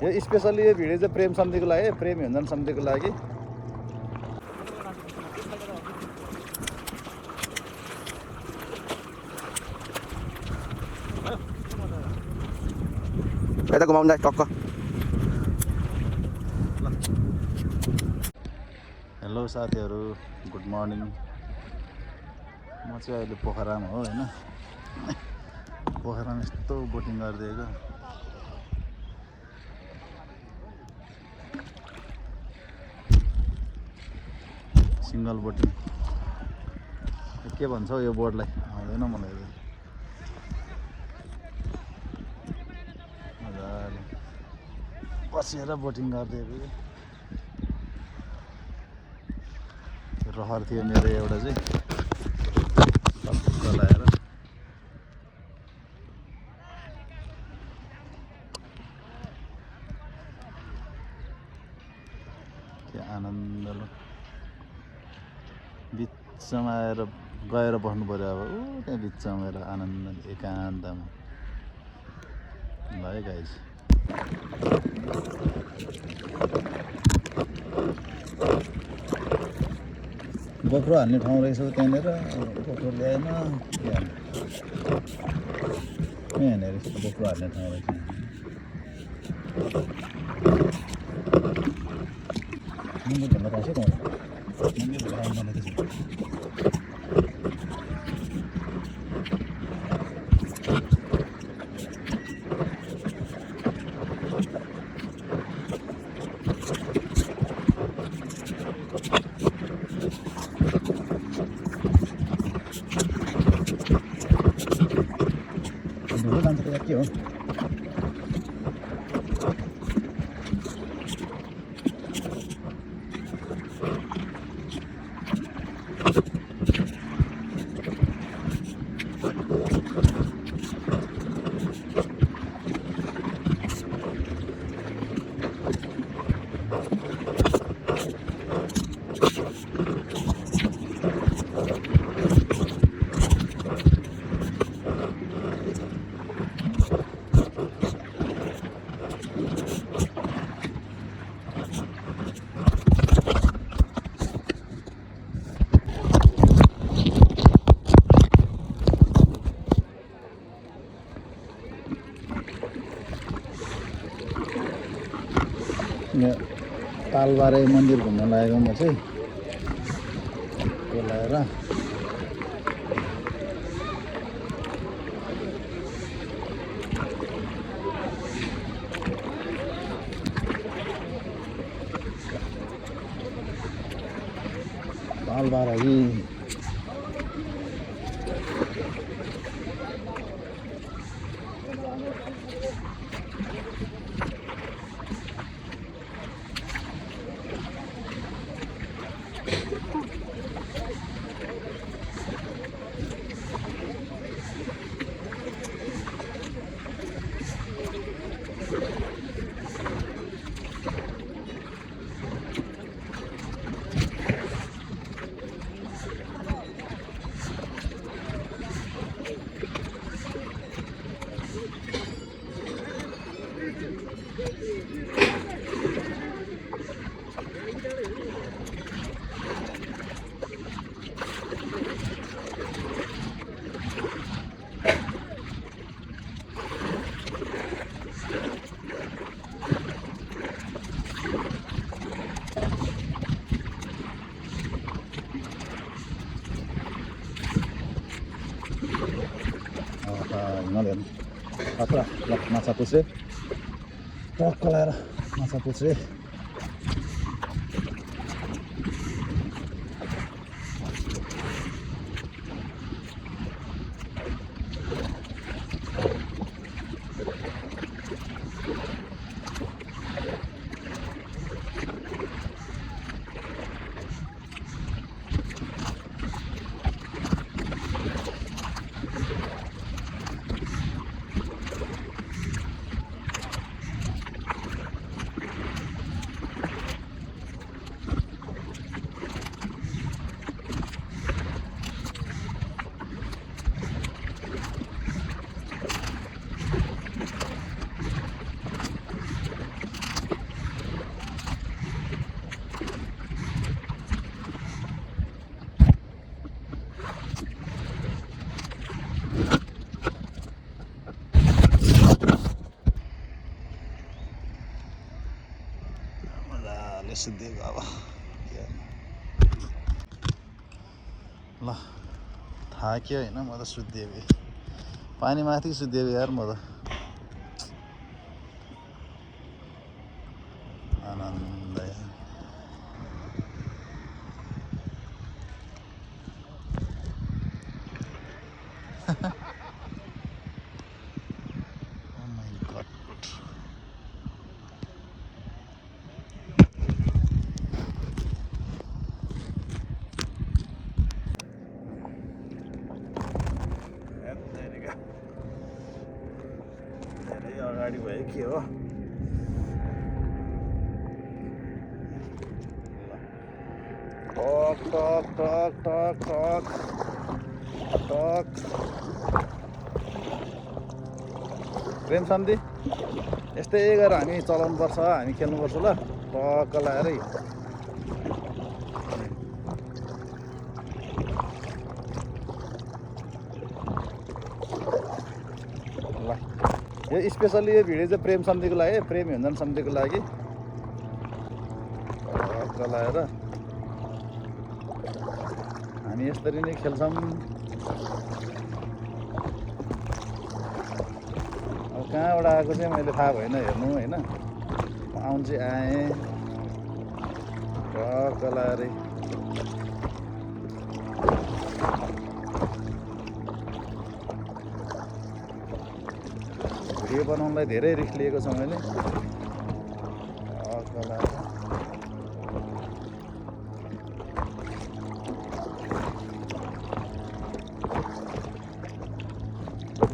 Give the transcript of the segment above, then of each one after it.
यो स्पेसल्ली यो भिडियो चाहिँ प्रेम सम्धिको लागि, प्रेम योन्जन सम्धिको लागि। यता घुमाउँदा टक्क। हेलो साथीहरू, गुड मर्निङ। म चाहिँ अहिले पोखरामा हो होइन। पोखरामा यस्तो बोटिङ गरिदिएको, सिङ्गल बोटिङ। के भन्छ यो बोर्डलाई आउँदैन मलाई। मजाले बसेर बोटिङ गरिदिएको। रहर थियो मेरो एउटा चाहिँ चलाएर। के आनन्द ल। बिचमा आएर गएर बस्नु पऱ्यो अब। त्यहाँ बिचमा गएर आनन्द एकान्तमा। ल है गाइस, गोप्रो हाल्ने ठाउँ रहेछ त्यहाँनिर। गोप्रो ल्याएन, यहाँनिर गोप्रो हाल्ने ठाउँ रहेछ। मन्दिर भन्दा पाउँछ त मन्दिर भएर आउँदैन त्यसो। के हो तालबारे मन्दिर घुम्न लागेको म चाहिँ। बोलाएर तालबारे हिँड्न खतरा। ल माछा पुछ्रे टक्क लगाएर माछा पुछ्रे। मजाले सुत्दिएको अब ल थाक्यो होइन म त सुत्दिएको पानी माथि सुत्दिएको यार म त आनन्द धेरै अगाडि भयो के हो टक टक टक टक टक टक प्रेम शान्ति यस्तै गरेर हामी चलाउनुपर्छ हामी खेल्नुपर्छ ल टक्क लगाएरै ल यो स्पेसल्ली यो भिडियो चाहिँ प्रेम शान्तिको लागि प्रेम योन्जन शान्तिको लागि टक्क लगाएर हामी यसरी नै खेल्छौँ अब कहाँबाट आएको चाहिँ मैले थाहा भएन हेर्नु होइन आउनु चाहिँ आएँ टक्क लगाएरै भिडियो बनाउनलाई धेरै रिस्क लिएको छ मैले टक्क लगाएर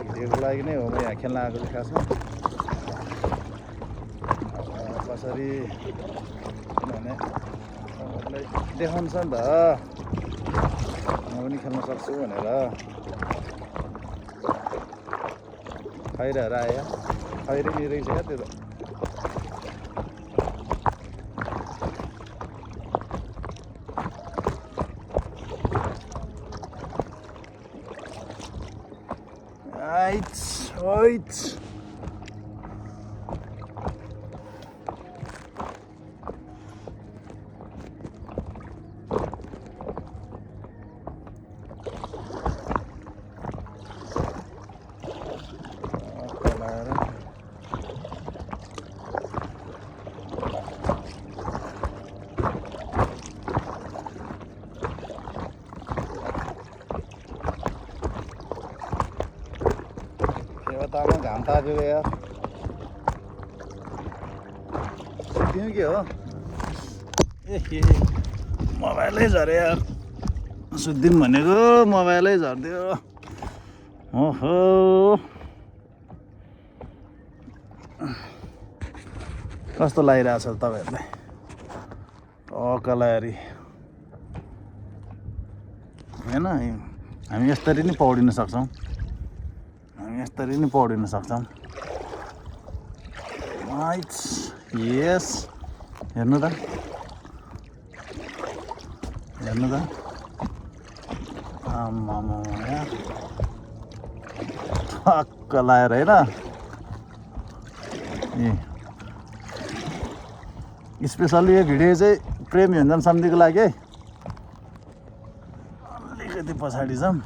भिडियोको लागि नै हो म यहाँ खेल्न आएको चाहिँ खासमा कसरी किनभने तपाईँलाई देखाउँछ नि त म पनि खेल्न सक्छु भनेर खैराहरू आयो खैरै नि रहेछ क्या त्यो त Right. तामा घाम तापेको यार सुत्दिनु के हो ए मोबाइलै झऱ्यो यार सुत्दिनु भनेको मोबाइलै झरिदियो ओहो कस्तो लागिरहेछ तपाईँहरूलाई टक्क लगाएरी होइन हामी यसरी नै पौडिन सक्छौँ यसरी नै पौडिन सक्छौँ यस हेर्नु त आम्मामा ठक्क लगाएर होइन ए स्पेसल्ली यो भिडियो चाहिँ प्रेम योन्जन शान्तिको लागि है अलिकति पछाडि जाऊँ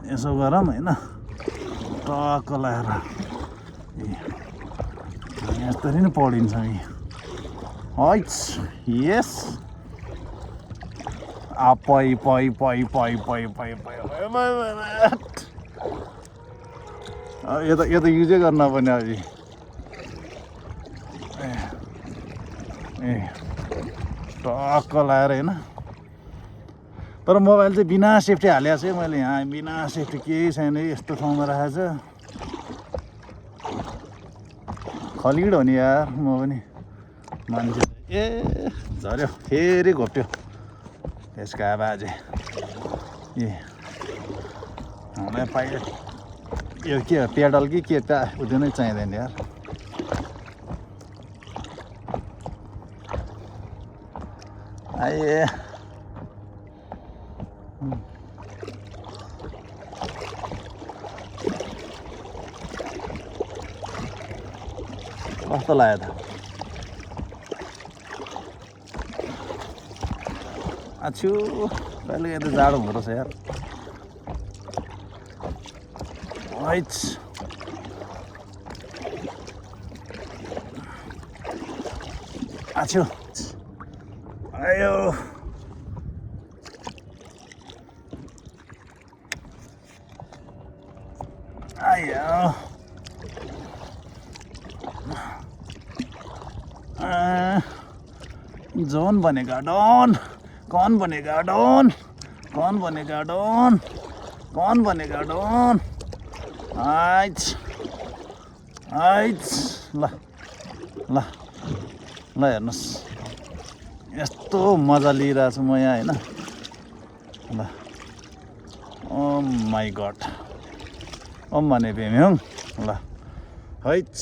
यसो गरौँ होइन टक्क लगाएर यसरी नै पढिन्छौँ यस पै पै पै पै पै पै पै यो त युजै गर्न पर्ने अझै ए टक्क लगाएर होइन तर मोबाइल चाहिँ बिना सेफ्टी हालेको छु मैले यहाँ बिना सेफ्टी केही छैन यस्तो ठाउँमा राखेको छ खलिड हो नि यार म पनि मान्छे ए झऱ्यो फेरि घोप्यो त्यसको आवाज ए मलाई पाइयो यो के पेडल कि के त उयो नै चाहिँदैन यार आए कस्तो लाग्यो त आछु कहिले यता जाडो हुँदो रहेछ यार हैट आछु आयो आयो जोन बनेगा डॉन कौन बनेगा डॉन कौन बनेगा डॉन कौन बनेगा डॉन आइच आइच ल ल ल हेर्नुहोस् यस्तो मजा लिइरहेको छु म यहाँ होइन ल ओ माई गड ओम भने भेम्यौँ ल हैट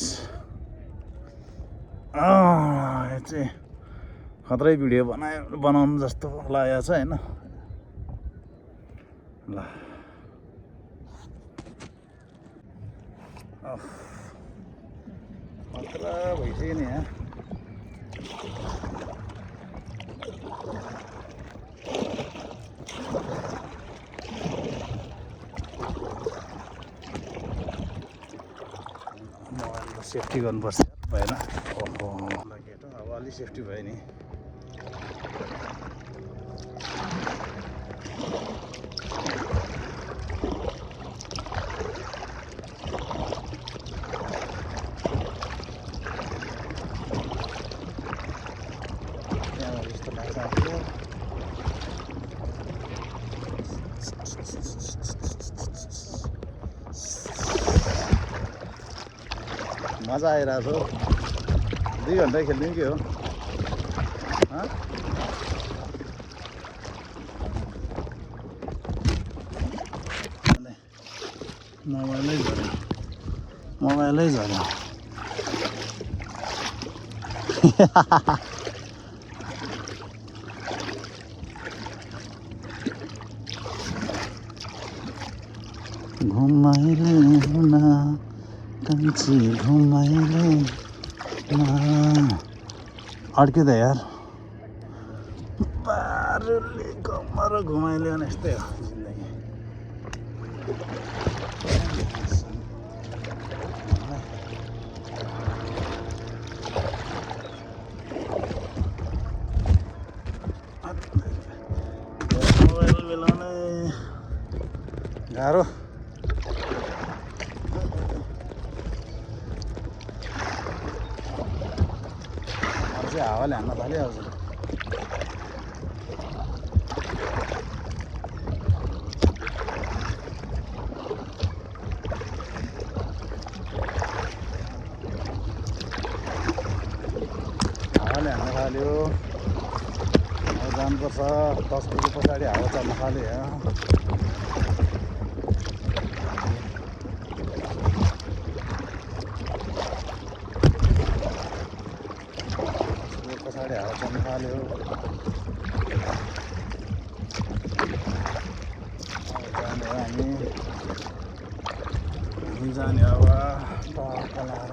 यो चाहिँ खत्रै भिडियो बनाउनु जस्तो लागेको छ होइन ल खतरा भइसक्यो नि यहाँ सेफ्टी गर्नुपर्छ भएन ओहो केटो अब अलि सेफ्टी भयो नि यस्तो लाग्छ मजा आइरहेको छ 2 घन्टा खेल्ने के हो मोबाइलै झऱ्यो घुमाइले हुना कान्छी घुमाइले अड्क्यो त यार पारुले कमर घुमाइले भने यस्तै हो जिन्दगी मोबाइल बेलाउने गाह्रो हावाले हान्न थाल्यो आउँछ हावाले हान्न थाल्यो अब जानुपर्छ 10 बजे पछाडि हावा चल्न थाल्यो पछाडि हावा चल्न थाल्यो जाने हो हामी जाने अब टक्क लाएर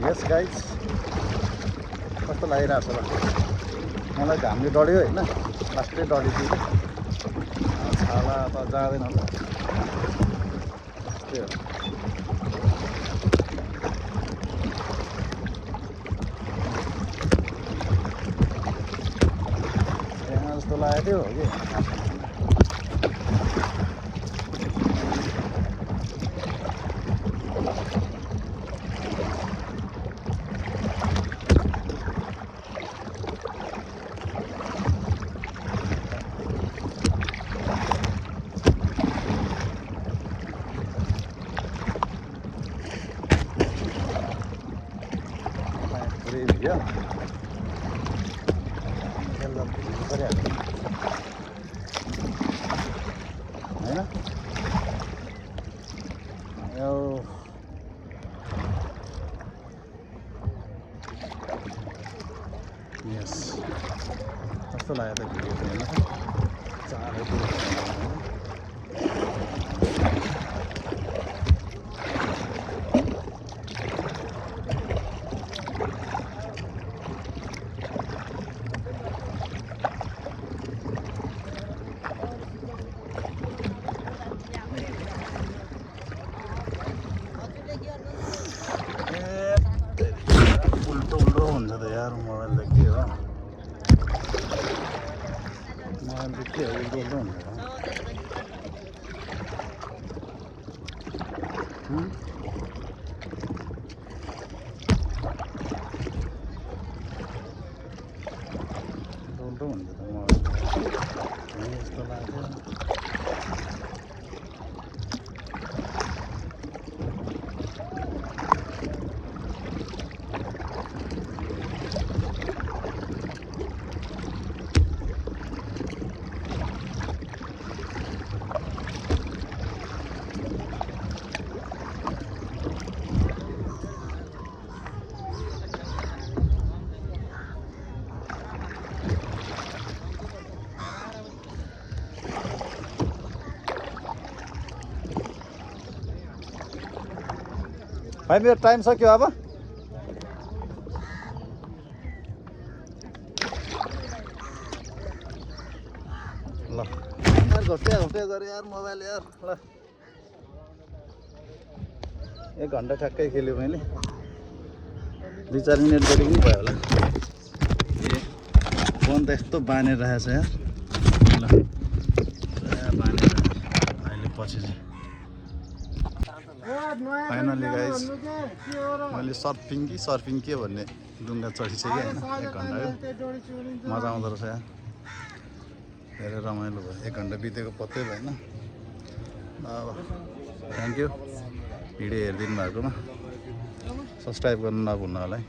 यस गाइज कस्तो लागिरहेको छ ल मलाई घामले डढ्यो होइन लास्टै डढ्यो कि छाला त जाँदैन ल त्यही हो यहाँ जस्तो लागेको थियो कि लाग्यो त भिडियो हेर्नु चारैतिर उल्टो हुन्छ त यार मोबाइल त के हो मोबाइल त के हो उल्टो हुन्छ उल्टो हुन्छ त मोबाइल यस्तो लाग्यो भाइ मेरो टाइम सक्यो अब ल यार घोप्टिया गऱ्यो यार मोबाइल यार ल 1 घन्टा ठ्याक्कै खेल्यो मैले 2-4 मिनट गरी पनि भयो होला ए फोन त यस्तो बानेर रहेछ यार ल बानेर अहिले पछि चाहिँ फाइनली गाइज मैले सर्फिङ के भन्ने डुङ्गा चढिसकेँ होइन 1 घन्टाको मजा आउँदो रहेछ यार धेरै रमाइलो भयो 1 घन्टा बितेको पत्तै भएन अब थ्याङ्क यू भिडियो हेरिदिनु भएकोमा सब्सक्राइब गर्नु नभुल्नु होला है